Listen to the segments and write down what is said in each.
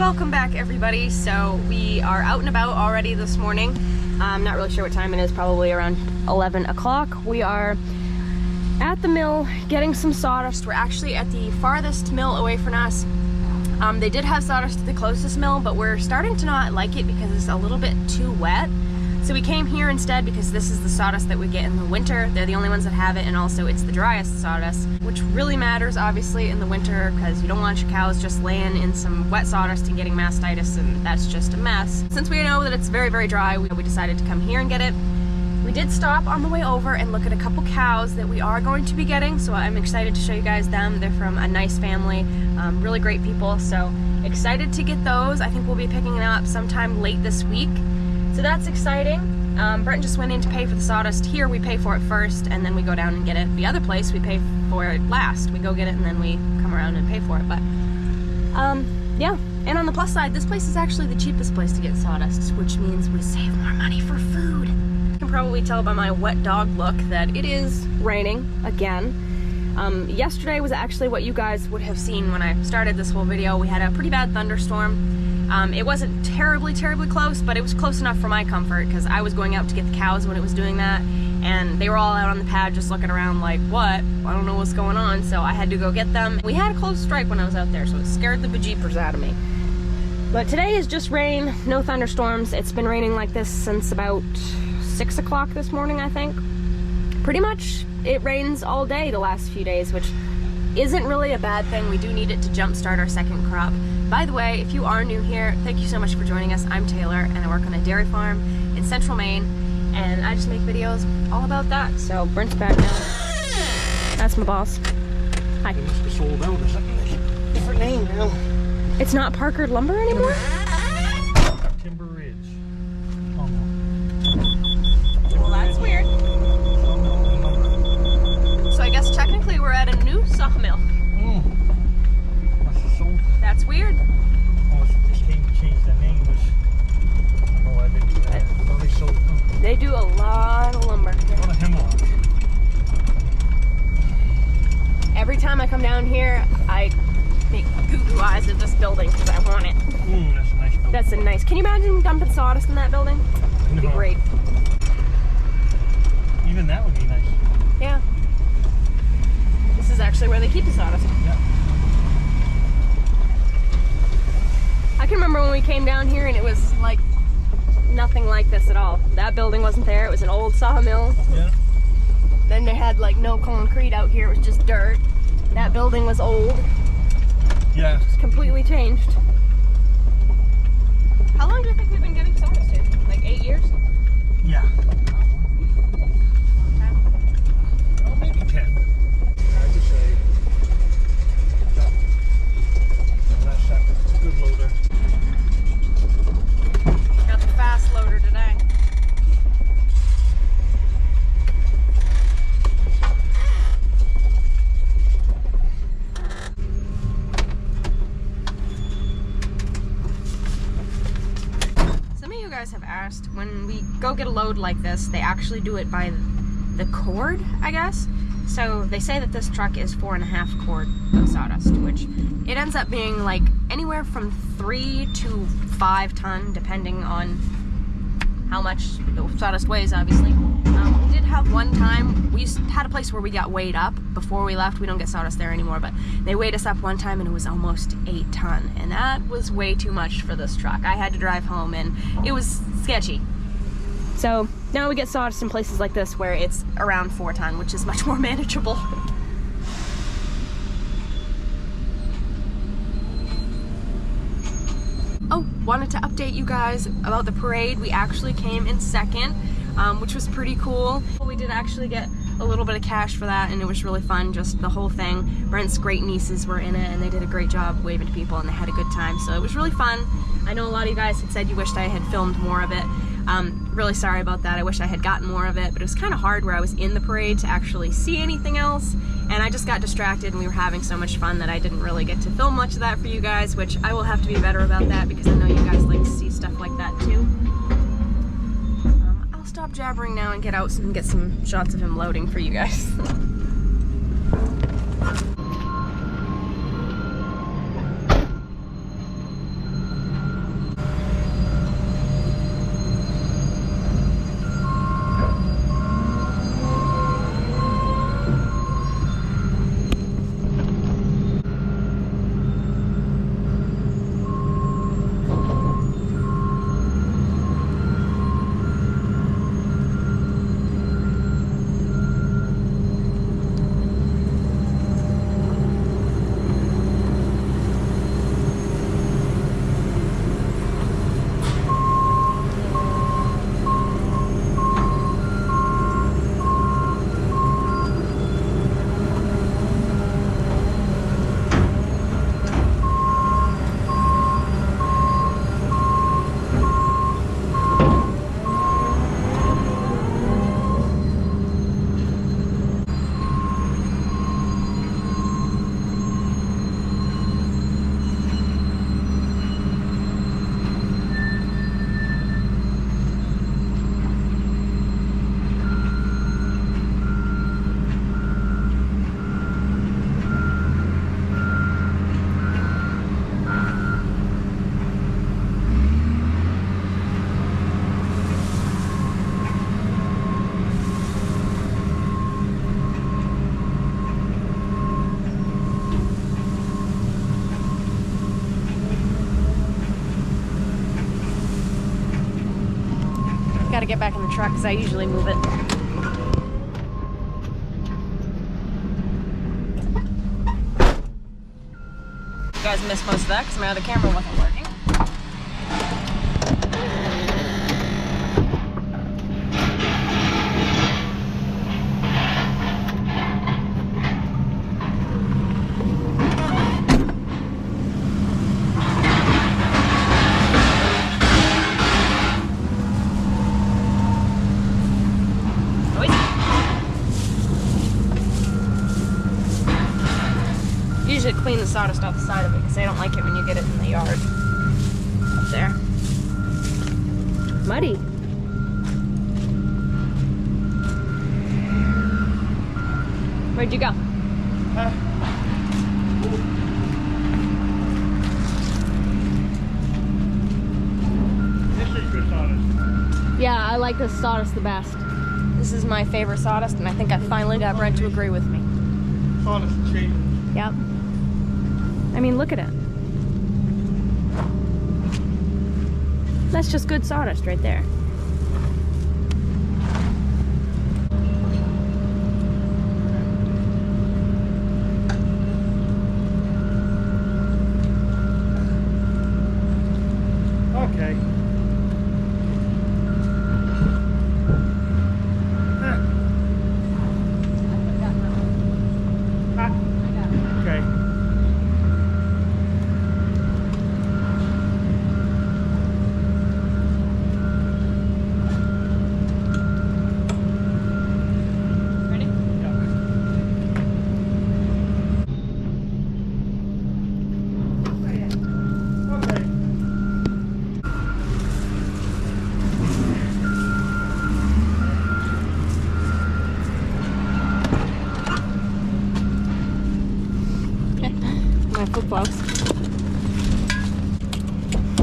Welcome back, everybody. So we are out and about already this morning. I'm not really sure what time it is, probably around 11 o'clock. We are at the mill getting some sawdust. We're actually at the farthest mill away from us. They did have sawdust at the closest mill, but we're starting to not like it because it's a little bit too wet. So we came here instead because this is the sawdust that we get in the winter. They're the only ones that have it, and also it's the driest sawdust, which really matters obviously in the winter because you don't want your cows just laying in some wet sawdust and getting mastitis, and that's just a mess. Since we know that it's very, very dry, we decided to come here and get it. We did stop on the way over and look at a couple cows that we are going to be getting, so I'm excited to show you guys them. They're from a nice family, really great people, so excited to get those. I think we'll be picking them up sometime late this week. So that's exciting. Brent just went in to pay for the sawdust. Here we pay for it first and then we go down and get it. The other place we pay for it last. We go get it and then we come around and pay for it. But yeah, and on the plus side, this place is actually the cheapest place to get sawdust, which means we save more money for food. You can probably tell by my wet dog look that it is raining again. Yesterday was actually what you guys would have seen when I started this whole video. We had a pretty bad thunderstorm. It wasn't terribly close, but it was close enough for my comfort because I was going out to get the cows when it was doing that, and they were all out on the pad just looking around like, what? I don't know what's going on, so I had to go get them. We had a close strike when I was out there, so it scared the bejeepers out of me. But today is just rain, no thunderstorms. It's been raining like this since about 6 o'clock this morning, I think. Pretty much it rains all day the last few days, which isn't really a bad thing. We do need it to jumpstart our second crop. By the way, if you are new here, thank you so much for joining us. I'm Taylor, and I work on a dairy farm in central Maine, and I just make videos all about that. So Brent's back now. That's my boss. Hi. They must be sold out or something. Different name now. It's not Parker Lumber anymore? Timber Ridge. Well, that's weird. So I guess technically we're at a new sawmill. That's weird. Oh, this came to change the name. They do a lot of lumber. What a hemlock. Every time I come down here, I make goo-goo eyes at this building because I want it. That's a nice building. That's a nice. Can you imagine dumping sawdust in that building? It'd be great. Even that would be nice. Yeah. This is actually where they keep the sawdust. Yeah. I can remember when we came down here and it was like nothing like this at all. That building wasn't there. It was an old sawmill. Yeah. Then they had like no concrete out here. It was just dirt. That building was old. Yeah. It's completely changed. How long do you think we've been getting sawdust here? Like 8 years? Yeah. Oh, maybe 10. Hard to say. That's a good loader. Got the fast loader today. Some of you guys have asked, when we go get a load like this, they actually do it by the cord, I guess. So they say that this truck is 4.5 cord of sawdust, which it ends up being like anywhere from 3 to 5 ton, depending on how much the sawdust weighs, obviously. We did have one time, we had a place where we got weighed up before we left. We don't get sawdust there anymore, but they weighed us up one time and it was almost 8 ton, and that was way too much for this truck. I had to drive home and it was sketchy. So now we get sawdust in places like this where it's around 4 ton, which is much more manageable. Oh, wanted to update you guys about the parade. We actually came in second, which was pretty cool. We did actually get a little bit of cash for that, and it was really fun, just the whole thing. Brent's great nieces were in it, and they did a great job waving to people, and they had a good time, so it was really fun. I know a lot of you guys had said you wished I had filmed more of it. Really sorry about that. I wish I had gotten more of it, but it was kind of hard where I was in the parade to actually see anything else, and I just got distracted and we were having so much fun that I didn't really get to film much of that for you guys, which I will have to be better about that because I know you guys like to see stuff like that too. I'll stop jabbering now and get out and get some shots of him loading for you guys. get back in the truck because I usually move it. You guys missed most of that because my other camera wasn't working. Usually clean the sawdust off the side of it because they don't like it when you get it in the yard. Up there. Muddy. Where'd you go? This is good sawdust. Yeah, I like this sawdust the best. This is my favorite sawdust, and I think I finally got Brent to agree with me. Sawdust is cheap. Yep. I mean, look at it. That's just good sawdust right there. Okay. Okay. Ready? Yeah. Okay. My flip-flops.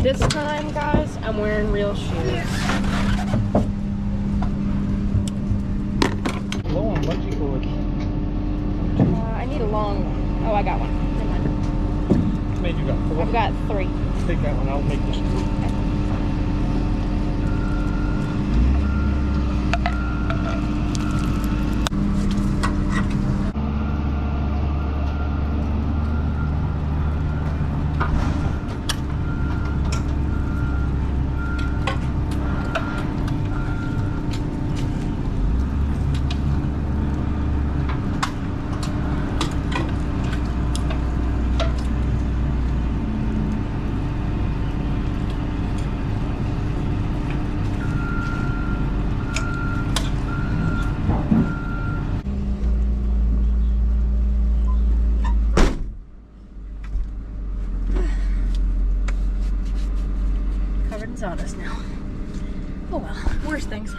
This time, guys, I'm wearing real shoes. Low on bungee cords. I need a long one. Oh, I got one. Never mind. How many you got? 4? I've got 3. Take that one. I'll make this 2. Covered in sawdust now. Oh well, worse things.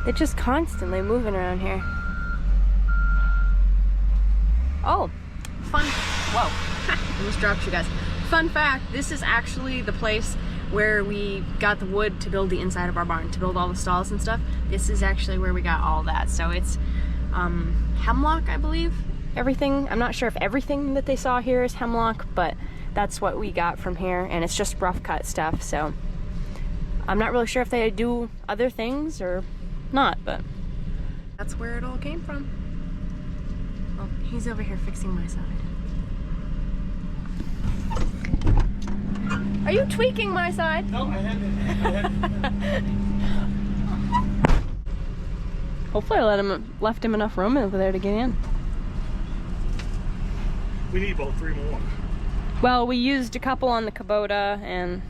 They're just constantly moving around here. Oh, fun, whoa, almost dropped you guys. Fun fact, this is actually the place where we got the wood to build the inside of our barn, to build all the stalls and stuff. This is actually where we got all that. So it's hemlock, I believe. Everything, I'm not sure if everything that they saw here is hemlock, but that's what we got from here, and it's just rough cut stuff, so I'm not really sure if they do other things or not, but that's where it all came from. Well, he's over here fixing my side. Are you tweaking my side? No, I haven't. Hopefully I left him enough room over there to get in. We need about 3 more. Well, we used a couple on the Kubota, and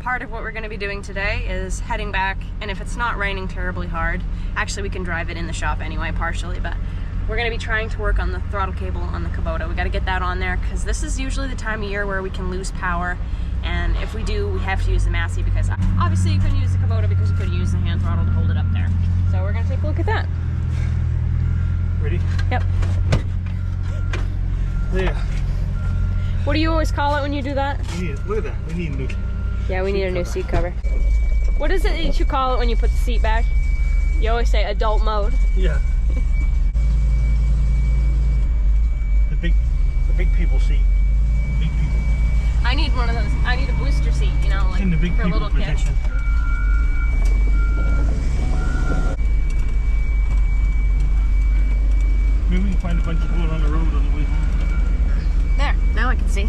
part of what we're going to be doing today is heading back, and if it's not raining terribly hard, actually we can drive it in the shop anyway, partially, but we're going to be trying to work on the throttle cable on the Kubota. We got to get that on there, because this is usually the time of year where we can lose power, and if we do, we have to use the Massey, because obviously you couldn't use the Kubota because you couldn't use the hand throttle to hold it up there. So we're going to take a look at that. Ready? Yep. There. What do you always call it when you do that? Look at that. We need a new. Yeah, we need a new seat cover. What is it that you call it when you put the seat back? You always say adult mode. Yeah. the big people seat. Big people. I need one of those. I need a booster seat, you know, like In the big for people little kids. position. Maybe we can find a bunch of people on the road on the way home. There, now I can see.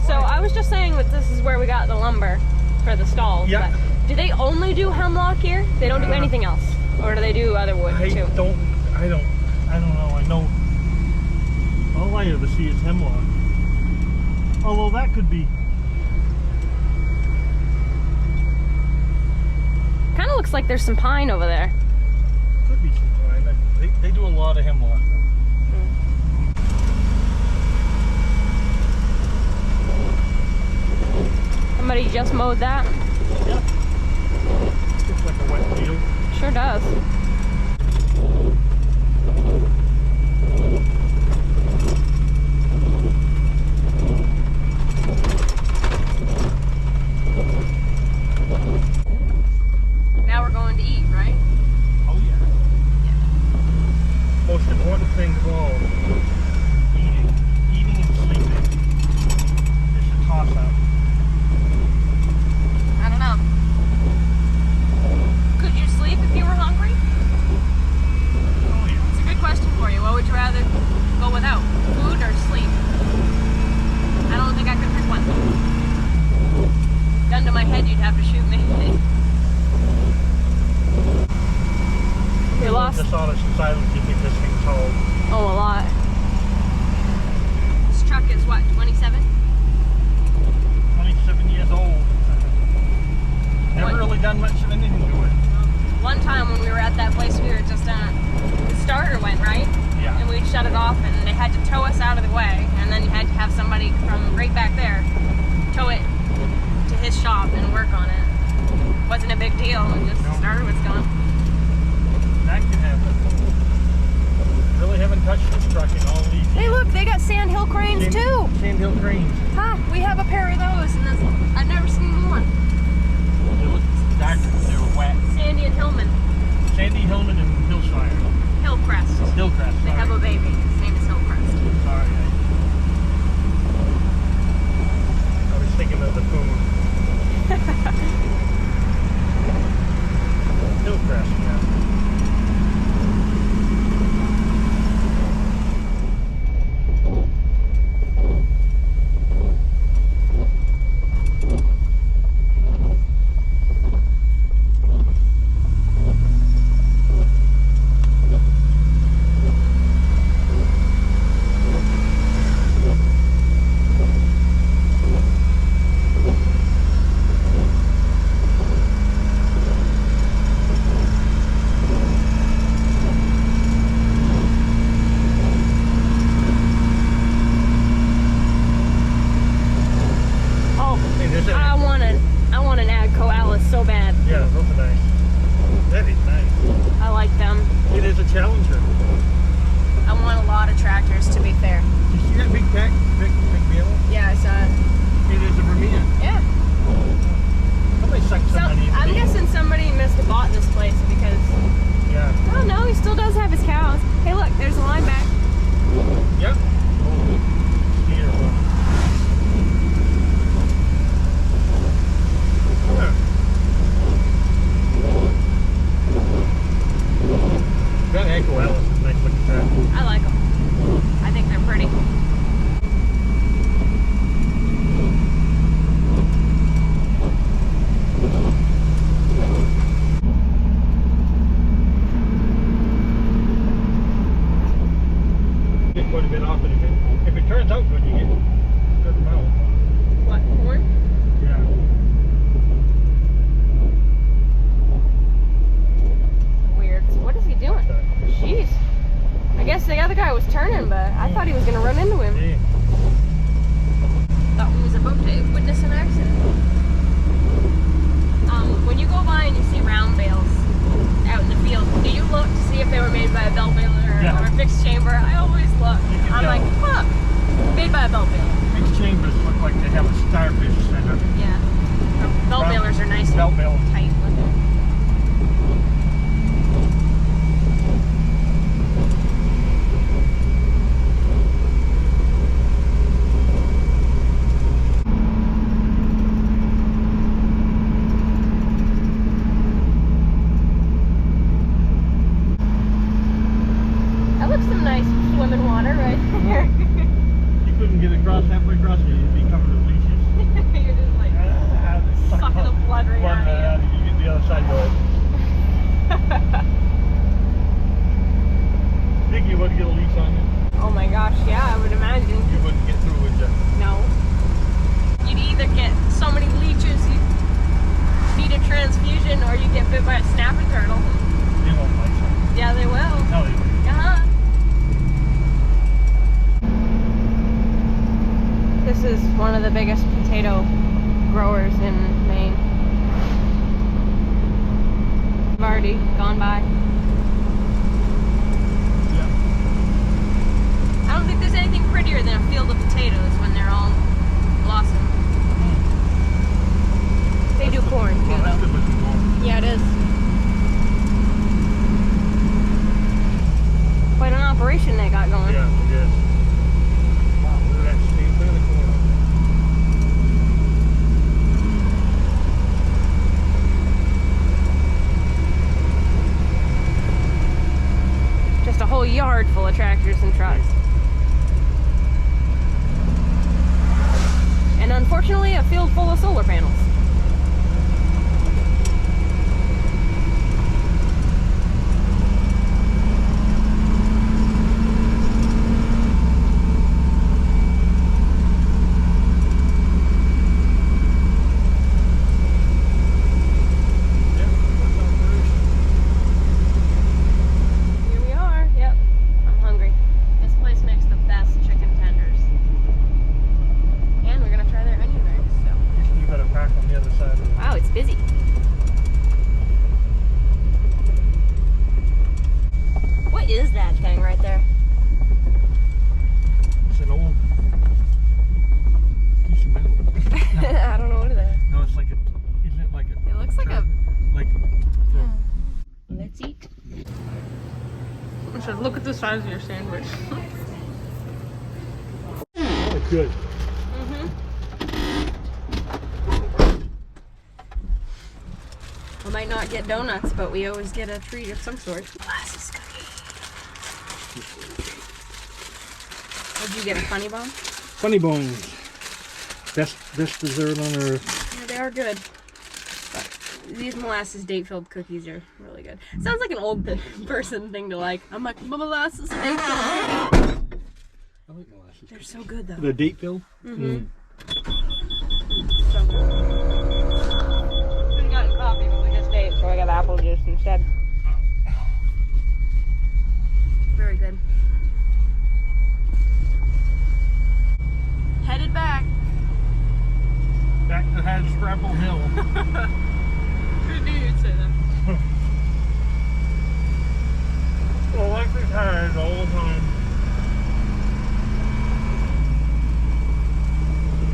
So I was just saying that this is where we got the lumber for the stalls. Yeah. But do they only do hemlock here? They don't do anything else? Or do they do other wood too? I don't know. I know all I ever see is hemlock. Although that could be. Kind of looks like there's some pine over there. Could be some pine. They do a lot of hemlock. Somebody just mowed that? Yeah. Looks like a wet field. Sure does. Now we're going to eat, right? Oh yeah. Most important thing of all, eating. Eating and sleeping. It's a toss-up. I don't know. Could you sleep if you were hungry? Oh yeah. It's a good question for you. What would you rather go without? Food or sleep? I don't think I could pick one. Gun to my head, you'd have to shoot me. We lost. The sawdust and silence you think this thing's hold. Oh, a lot. This truck is what, 27? 27 years old. Never What? really done much of anything to it. One time when we were at that place, we were just the starter went, right? Yeah. And we'd shut it off and they had to tow us out of the way, and then you had to have somebody from right back there tow it to his shop and work on it. Wasn't a big deal, and just the starter was gone. That can happen. Really haven't touched this truck in all these Hey, years. look, they got sandhill cranes too. Sandhill cranes. Huh? We have a pair of those, and I've never seen one. They look dark. They're wet. Sandy and Hillman, Sandy, Hillman, and Hillshire. Hillcrest. Hillcrest. They Sorry. have a baby. His name is Hillcrest. Sorry. I was thinking of the food. Hillcrest, yeah. I want an Agco Alice so bad. Yeah, those are nice. That is nice. I like them. It is a Challenger. I want a lot of tractors, to be fair. You see that big pack, big wheel? Yeah, I saw it. It is a Vermeer. Yeah. Somebody sucked some money into I'm me. guessing somebody must have bought this place because, Yeah. oh no, he still does have his cows. Hey look, there's a line back. Yep. Beautiful. That Echo Alice is a nice looking track. I like them. I think they're pretty. Get quite a bit off it. If it turns out good, you get a good amount. What, corn? Yeah. Weird. What is he doing? Jeez. I guess the other guy was turning, but I thought he was going to run into him. Yeah. Thought we was about to witness an accident. When you go by and you see round bales out in the field, do you look to see if they were made by a belt baler or a fixed chamber? I always look. I'm like, huh, made by a belt baler. These chambers look like they have a starfish center. Yeah. Belt balers are nice Belt and baler. tight looking. water right there. You couldn't get across, halfway across, you'd be covered with leeches. You're just like sucking the blood right out of you. You get the other side though. Think you would get a leech on you? Oh my gosh, yeah, I would imagine. You wouldn't get through, would you? No. You'd either get so many leeches you need a transfusion, or you get bit by a snapping turtle. They won't like that. Yeah, they will. No, they won't. Uh-huh. This is one of the biggest potato growers in Maine. I've already gone by. Yeah. I don't think there's anything prettier than a field of potatoes when they're all blossom. They do corn too, That's though. good looking corn. Yeah, it is. Quite an operation they got going. Yeah, it is. Wow, look at that steam. Look at the corn. Just a whole yard full of tractors and trucks. And unfortunately, a field full of solar panels. Here we are. Yep. I'm hungry. This place makes the best chicken tenders. And we're gonna try their onion rings. So. You got a pack on the other side of it. Wow, it's busy. What is that thing right there? It's an old piece of metal. I don't know what it is. No, it's like a. Isn't it like a? It looks like a. Like. Let's eat. I said, look at the size of your sandwich. Oh, good. We might not get donuts, but we always get a treat of some sort. Glasses cookie. What'd you get, a funny bone? Funny bones. Best dessert on earth. Yeah, they are good. But these molasses date-filled cookies are really good. Sounds like an old person thing to like. I'm like, molasses date-filled cookies. I like molasses. They're so good though. The date bill? Mm-hmm. So good. Could have gotten coffee, but we just ate, so I got apple juice instead. Very good. Headed back. Back to Hadscrapple Hill. Who knew you'd say that? Electric tires all the time.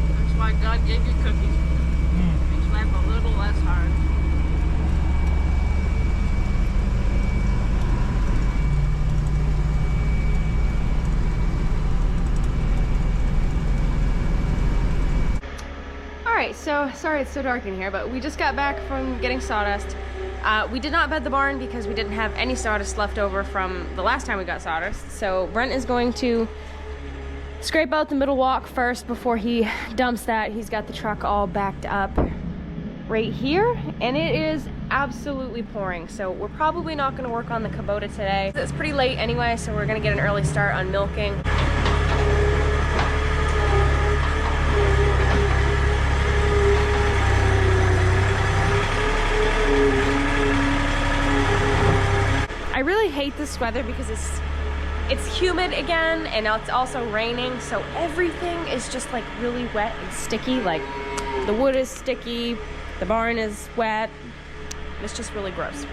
That's why God gave you cookies. Makes life a little less hard. Alright, so sorry it's so dark in here, but we just got back from getting sawdust. We did not bed the barn because we didn't have any sawdust left over from the last time we got sawdust. So Brent is going to scrape out the middle walk first before he dumps that. He's got the truck all backed up right here, and it is absolutely pouring. So we're probably not going to work on the Kubota today. It's pretty late anyway, so we're going to get an early start on milking. I really hate this weather because it's humid again, and now it's also raining, so everything is just like really wet and sticky. Like the wood is sticky, the barn is wet. It's just really gross.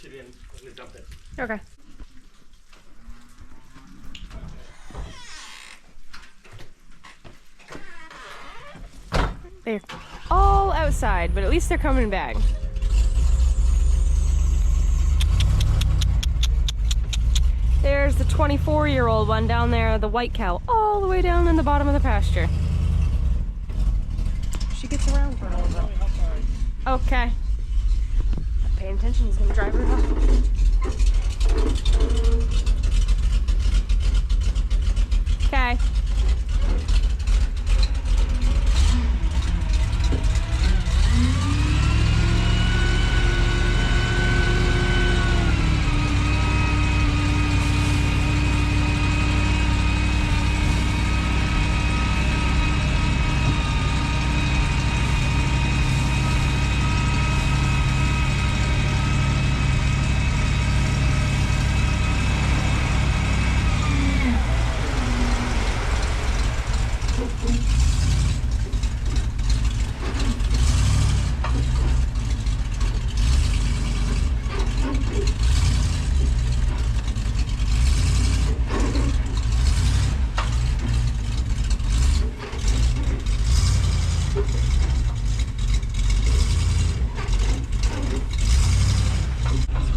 it in when we dump it. Okay. They're all outside, but at least they're coming back. There's the 24-year-old one down there, the white cow, all the way down in the bottom of the pasture. She gets around for a little bit. Okay. Paying attention, he's gonna drive her off. Okay.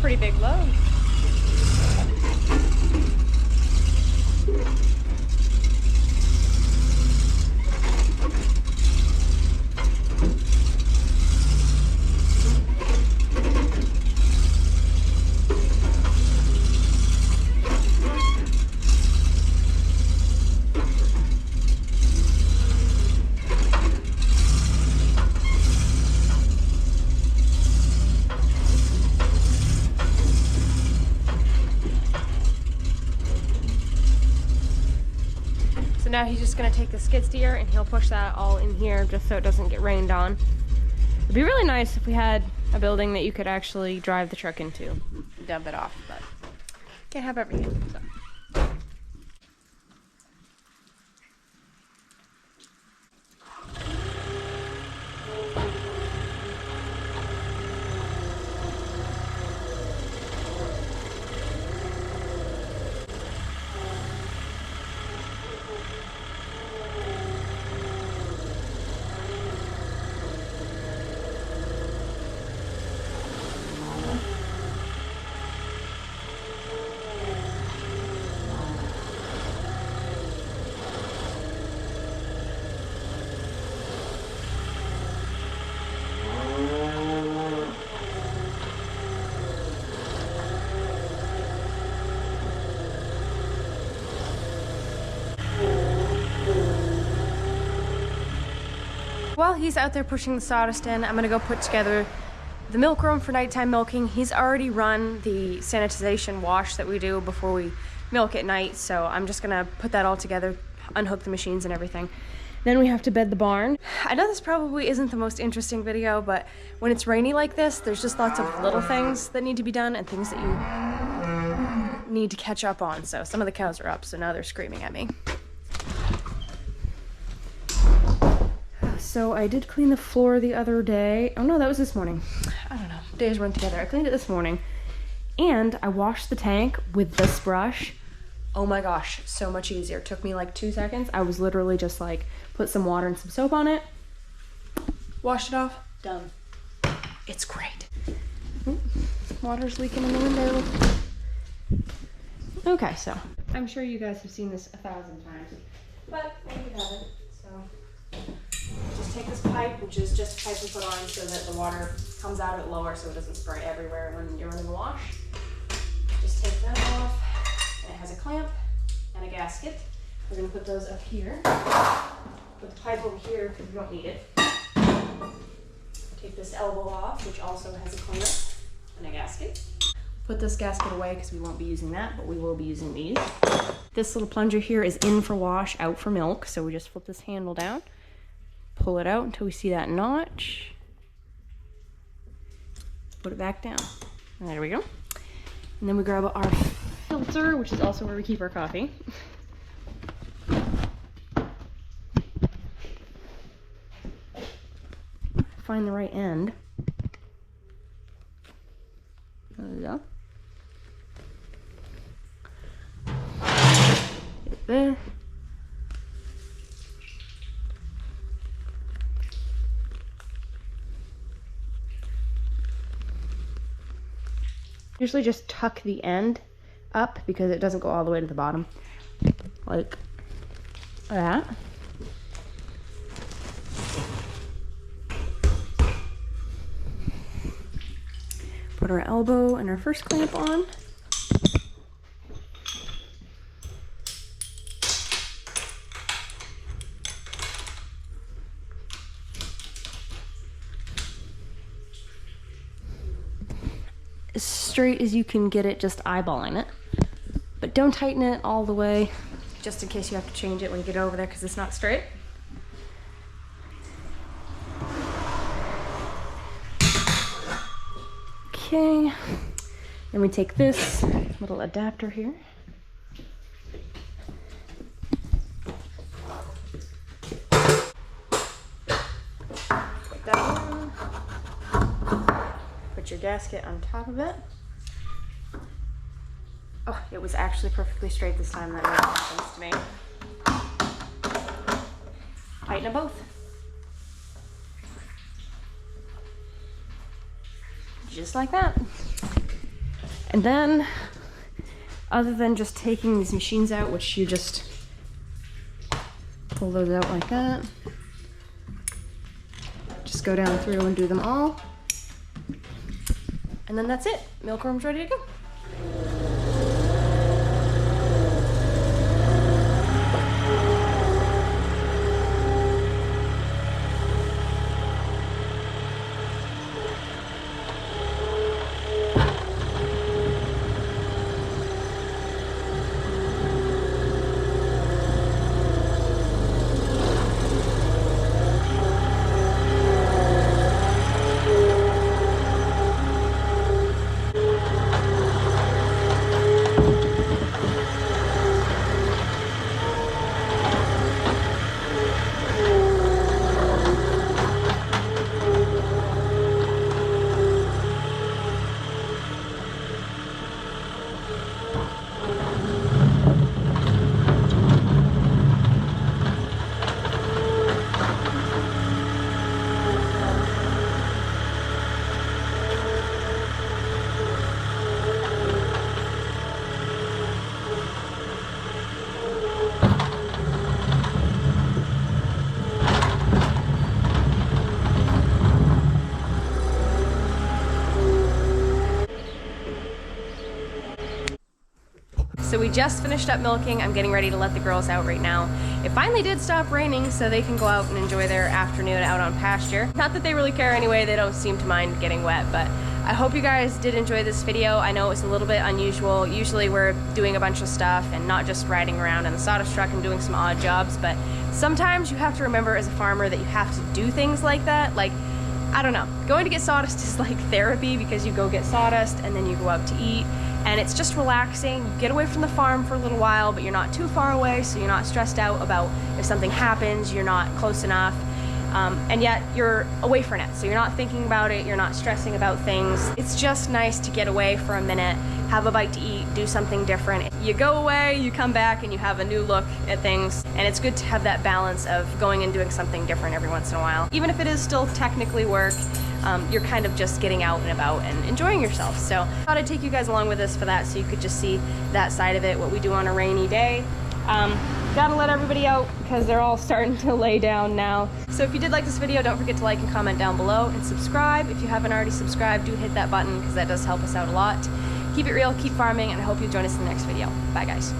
Pretty big load. Now he's just gonna take the skid steer and he'll push that all in here just so it doesn't get rained on. It'd be really nice if we had a building that you could actually drive the truck into, dump it off, but can't have everything. So. While he's out there pushing the sawdust in, I'm gonna go put together the milk room for nighttime milking. He's already run the sanitization wash that we do before we milk at night, so I'm just gonna put that all together, unhook the machines and everything. Then we have to bed the barn. I know this probably isn't the most interesting video, but when it's rainy like this, there's just lots of little things that need to be done and things that you need to catch up on. So some of the cows are up, so now they're screaming at me. So I did clean the floor the other day. Oh no, that was this morning. I don't know, days run together. I cleaned it this morning and I washed the tank with this brush. Oh my gosh, so much easier. It took me like 2 seconds. I was literally just like, put some water and some soap on it, washed it off, done. It's great. Ooh, water's leaking in the window. Okay, so I'm sure you guys have seen this 1,000 times, but maybe you haven't, so. Just take this pipe, which is just a pipe we put on so that the water comes out of it lower so it doesn't spray everywhere when you're running the wash. Just take that off. And it has a clamp and a gasket. We're going to put those up here. Put the pipe over here because we don't need it. Take this elbow off, which also has a clamp and a gasket. Put this gasket away because we won't be using that, but we will be using these. This little plunger here is in for wash, out for milk. So we just flip this handle down. Pull it out until we see that notch. Put it back down. And there we go. And then we grab our filter, which is also where we keep our coffee. Find the right end. There we go. like this. Usually just tuck the end up because it doesn't go all the way to the bottom, like that. Put our elbow and our first clamp on. As straight as you can get it, just eyeballing it. But don't tighten it all the way, just in case you have to change it when you get over there because it's not straight. Okay, then we take this little adapter here. Put that on. Put your gasket on top of it. Oh, it was actually perfectly straight this time. That never happens to me. Tighten them both. Just like that. And then, other than just taking these machines out, which you just pull those out like that, just go down through and do them all. And then that's it. Milkworm's ready to go. So we just finished up milking. I'm getting ready to let the girls out right now. It finally did stop raining, so they can go out and enjoy their afternoon out on pasture. Not that they really care anyway, they don't seem to mind getting wet, but I hope you guys did enjoy this video. I know it was a little bit unusual. Usually we're doing a bunch of stuff and not just riding around in the sawdust truck and doing some odd jobs, but sometimes you have to remember as a farmer that you have to do things like that. Like, I don't know, going to get sawdust is like therapy because you go get sawdust and then you go out to eat. And it's just relaxing. You get away from the farm for a little while, but you're not too far away, so you're not stressed out about if something happens, you're not close enough. And yet you're away from it, so you're not thinking about it, you're not stressing about things. It's just nice to get away for a minute, have a bite to eat, do something different. You go away, you come back, and you have a new look at things, and it's good to have that balance of going and doing something different every once in a while. Even if it is still technically work, you're kind of just getting out and about and enjoying yourself. So I thought I'd take you guys along with us for that so you could just see that side of it, what we do on a rainy day. Gotta let everybody out because they're all starting to lay down now. So if you did like this video, don't forget to like and comment down below and subscribe. If you haven't already subscribed, do hit that button because that does help us out a lot. Keep it real, keep farming, and I hope you'll join us in the next video. Bye guys.